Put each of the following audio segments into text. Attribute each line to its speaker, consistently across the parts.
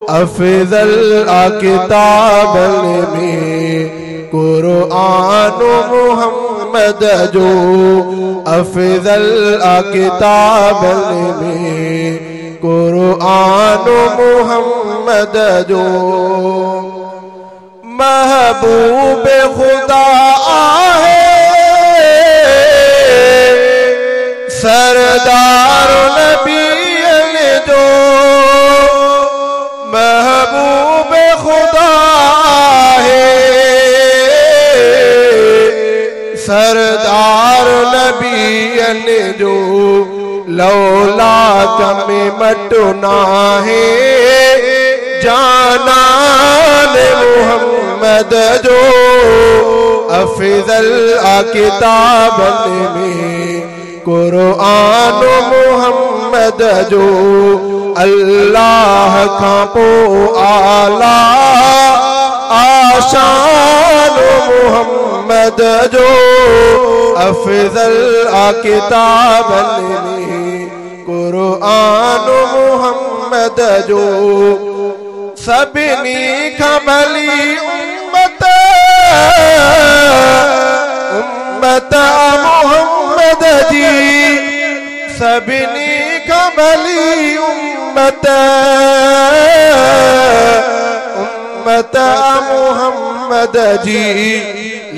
Speaker 1: अफजल किताब में कुरान मुहम्मद जो अफजल किताब में कुरान मुहम्मद जो महबूब खुदा है सरदार नबी जो महबूब खुदा है सरदार नबी जो लौला कमे मटना है जानान मुहम्मद जो अफजल किताब में कुरान मुहम्मद जो अल्लाह का पो आला आशान मुहम्मद जो अफजल किताब में कुरान मुहम्मद जो सबनी खबली उम्मत मुहम्मद जी सबनी खबली उम्मत मुहम्मद जी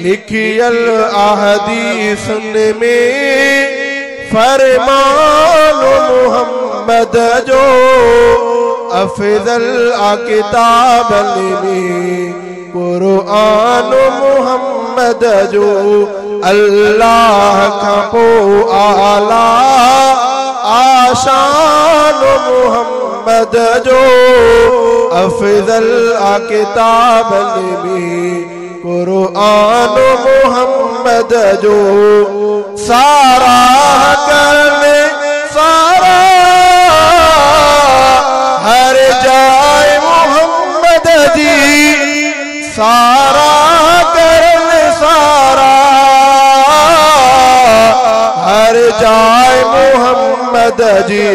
Speaker 1: लिखियल अहदीस में फरमान मुहम्मद जो अफजल किताब में कुरान मुहम्मद जो अल्लाह का पो आला आशान मुहम्मद जो अफजल किताब में कुरान मुहम्मद जो सारा करने सारा हर जाए मुहम्मद जी सारा करने सारा हर जाए मुहम्मद जी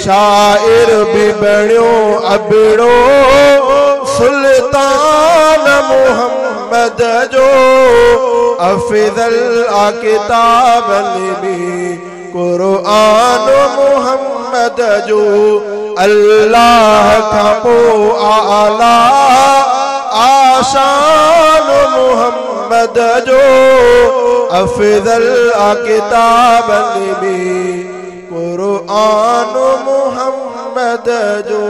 Speaker 1: शायर भी बणियो अबड़ो सुल्तान मुहम्मद जो अफजल किताब में कुरान मुहम्मद जो अल्लाह का पो आला आशान मुहम्मद जो अफजल किताब में कुरान मुहम्मद जो।